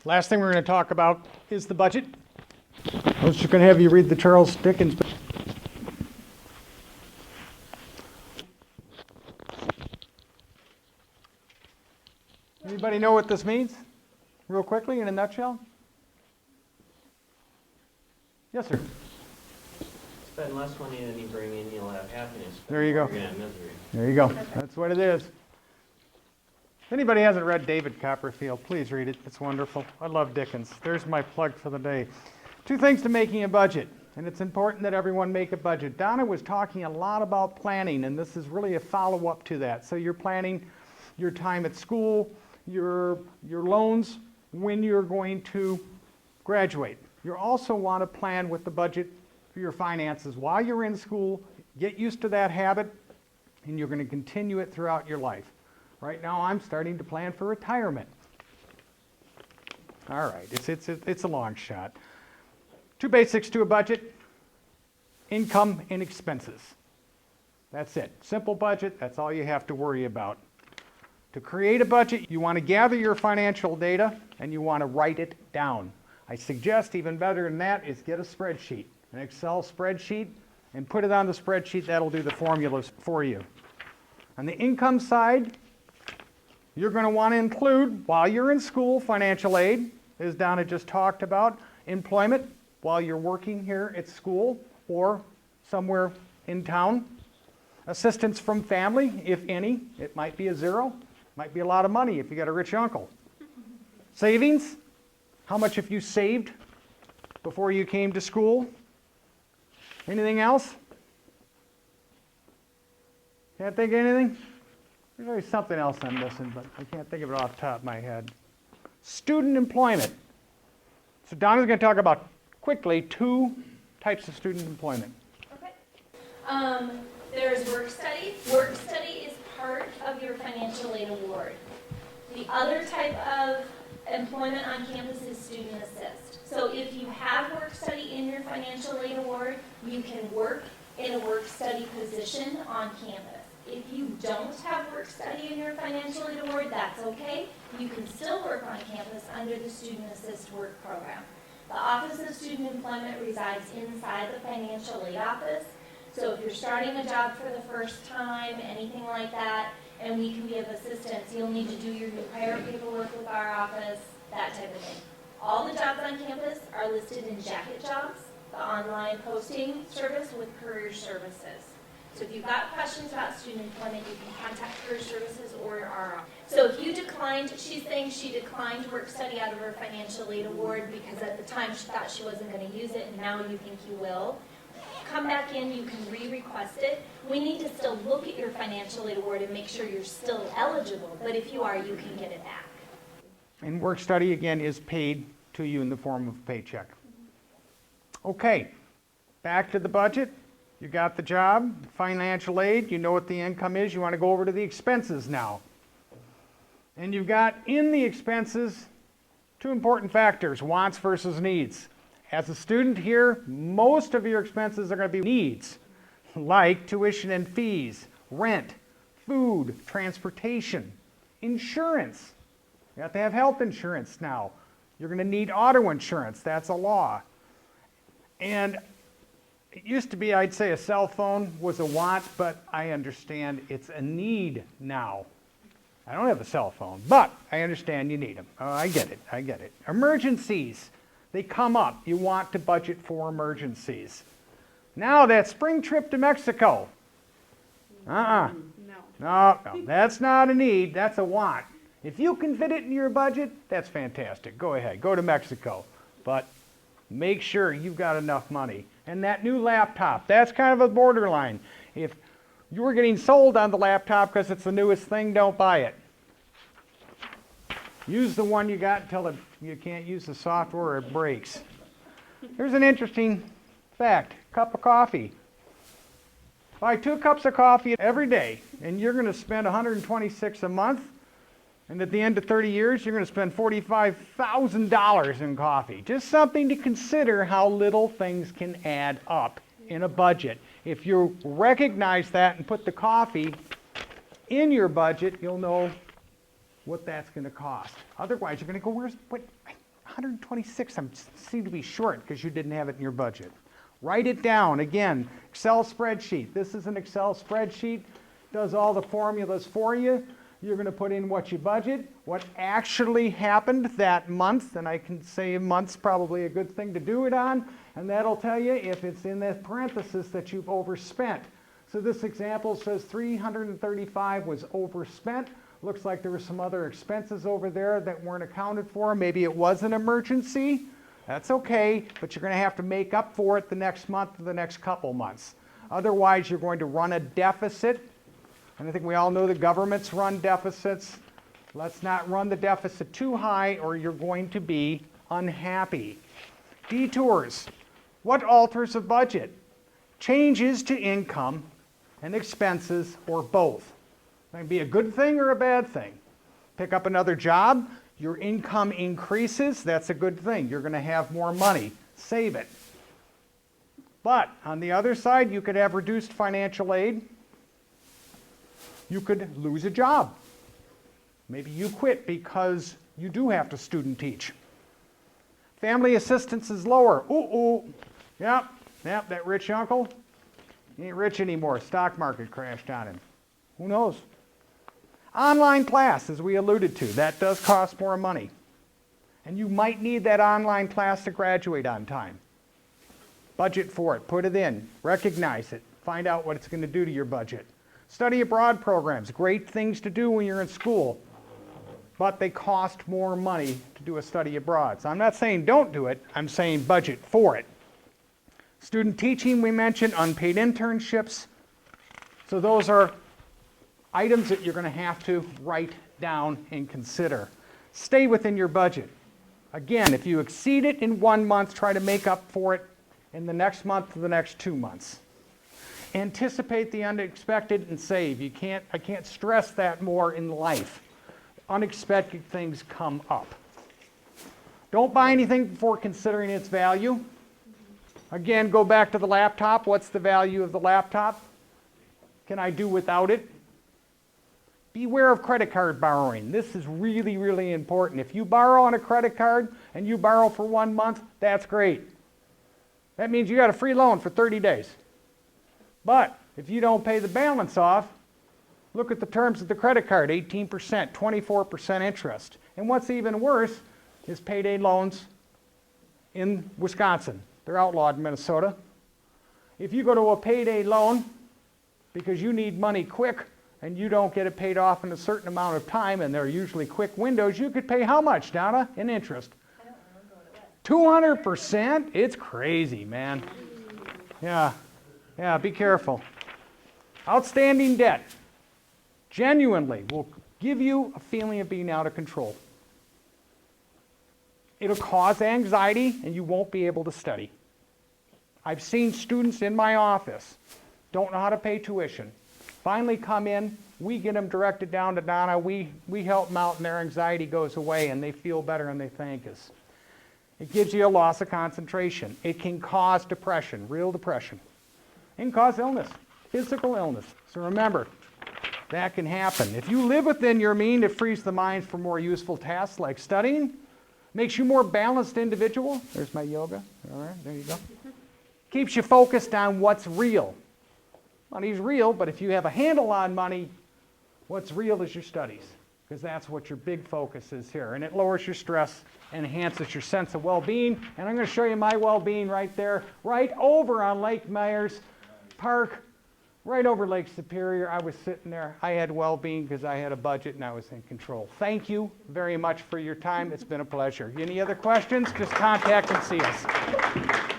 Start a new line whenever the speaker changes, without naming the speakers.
Last thing we're going to talk about is the budget. I was just going to have you read the Charles Dickens. Anybody know what this means? Real quickly, in a nutshell? Yes, sir.
Spend less money than you bring in, you'll have happiness.
There you go.
You're gonna have misery.
There you go. That's what it is. If anybody hasn't read David Copperfield, please read it. It's wonderful. I love Dickens. There's my plug for the day. 2 things to making a budget, and it's important that everyone make a budget. Donna was talking a lot about planning, and this is really a follow-up to that. So you're planning your time at school, your loans, when you're going to graduate. You also want to plan with the budget for your finances while you're in school. Get used to that habit, and you're going to continue it throughout your life. Right now, I'm starting to plan for retirement. All right, it's a long shot. 2 basics to a budget: income and expenses. That's it. Simple budget, that's all you have to worry about. To create a budget, you want to gather your financial data and you want to write it down. I suggest even better than that is get a spreadsheet, an Excel spreadsheet, and put it on the spreadsheet. That'll do the formulas for you. On the income side, you're going to want to include, while you're in school, financial aid, as Donna just talked about, employment while you're working here at school or somewhere in town, assistance from family, if any. It might be a zero, might be a lot of money if you got a rich uncle. Savings, how much have you saved before you came to school? Anything else? Can't think of anything? There's always something else I'm missing, but I can't think of it off the top of my head. Student employment. So Donna's going to talk about, quickly, 2 types of student employment.
Okay. There's work study. Work study is part of your financial aid award. The other type of employment on campus is student assist. So if you have work study in your financial aid award, you can work in a work study position on campus. If you don't have work study in your financial aid award, that's okay. You can still work on campus under the Student Assist Work Program. The Office of Student Employment resides inside the financial aid office. So if you're starting a job for the first time, anything like that, and we can be of assistance, you'll need to do your new hire paperwork with our office, that type of thing. All the jobs on campus are listed in Jacket Jobs, the online posting service with Career Services. So if you've got questions about student employment, you can contact Career Services or our office. So if you declined, she's saying she declined work study out of her financial aid award because at the time she thought she wasn't going to use it, and now you think you will. Come back in, you can re-request it. We need to still look at your financial aid award and make sure you're still eligible, but if you are, you can get it back.
And work study, again, is paid to you in the form of a paycheck. Okay, back to the budget. You got the job, financial aid, you know what the income is. You want to go over to the expenses now. And you've got in the expenses 2 important factors: wants versus needs. As a student here, most of your expenses are going to be needs, like tuition and fees, rent, food, transportation, insurance. You have to have health insurance now. You're going to need auto insurance. That's a law. And it used to be, I'd say, a cell phone was a want, but I understand it's a need now. I don't have a cell phone, but I understand you need them. Oh, I get it. Emergencies, they come up. You want to budget for emergencies. Now that spring trip to Mexico. No, that's not a need, that's a want. If you can fit it in your budget, that's fantastic. Go ahead, go to Mexico. But make sure you've got enough money. And that new laptop, that's kind of a borderline. If you were getting sold on the laptop because it's the newest thing, don't buy it. Use the one you got until you can't use the software or it breaks. Here's an interesting fact: cup of coffee. Buy 2 cups of coffee every day, and you're going to spend $126 a month. And at the end of 30 years, you're going to spend $45,000 in coffee. Just something to consider how little things can add up in a budget. If you recognize that and put the coffee in your budget, you'll know what that's going to cost. Otherwise, you're going to go, 126 seem to be short because you didn't have it in your budget. Write it down. Again, Excel spreadsheet. This is an Excel spreadsheet. Does all the formulas for you. You're going to put in what you budget, what actually happened that month, and I can say a month's probably a good thing to do it on, and that'll tell you if it's in that parenthesis that you've overspent. So this example says 335 was overspent. Looks like there were some other expenses over there that weren't accounted for. Maybe it was an emergency. That's okay, but you're going to have to make up for it the next month or the next couple months. Otherwise, you're going to run a deficit. And I think we all know the governments run deficits. Let's not run the deficit too high or you're going to be unhappy. Detours. What alters a budget? Changes to income and expenses or both. That can be a good thing or a bad thing. Pick up another job, your income increases, that's a good thing. You're going to have more money. Save it. But on the other side, you could have reduced financial aid. You could lose a job. Maybe you quit because you do have to student teach. Family assistance is lower. Yep, that rich uncle, he ain't rich anymore. Stock market crashed on him. Who knows? Online class, as we alluded to, that does cost more money. And you might need that online class to graduate on time. Budget for it, put it in, recognize it, find out what it's going to do to your budget. Study abroad programs, great things to do when you're in school, but they cost more money to do a study abroad. So I'm not saying don't do it, I'm saying budget for it. Student teaching, we mentioned, unpaid internships. So those are items that you're going to have to write down and consider. Stay within your budget. Again, if you exceed it in 1 month, try to make up for it in the next month or the next 2 months. Anticipate the unexpected and save. I can't stress that more in life. Unexpected things come up. Don't buy anything before considering its value. Again, go back to the laptop. What's the value of the laptop? Can I do without it? Beware of credit card borrowing. This is really, really important. If you borrow on a credit card and you borrow for 1 month, that's great. That means you got a free loan for 30 days. But if you don't pay the balance off, look at the terms of the credit card, 18%, 24% interest. And what's even worse is payday loans in Wisconsin. They're outlawed in Minnesota. If you go to a payday loan because you need money quick and you don't get it paid off in a certain amount of time, and they're usually quick windows, you could pay how much, Donna, in interest? I don't remember what it was. 200%? It's crazy, man. Yeah, be careful. Outstanding debt genuinely will give you a feeling of being out of control. It'll cause anxiety and you won't be able to study. I've seen students in my office don't know how to pay tuition. Finally come in, we get them directed down to Donna, we help them out and their anxiety goes away and they feel better and they thank us. It gives you a loss of concentration. It can cause depression, real depression. It can cause illness, physical illness. So remember, that can happen. If you live within your means, it frees the mind for more useful tasks like studying, makes you a more balanced individual. There's my yoga. All right, there you go. Keeps you focused on what's real. Money's real, but if you have a handle on money, what's real is your studies, because that's what your big focus is here. And it lowers your stress, enhances your sense of well-being. And I'm going to show you my well-being right there, right over on Lake Myers Park, right over Lake Superior. I was sitting there. I had well-being because I had a budget and I was in control. Thank you very much for your time. It's been a pleasure. Any other questions? Just contact and see us.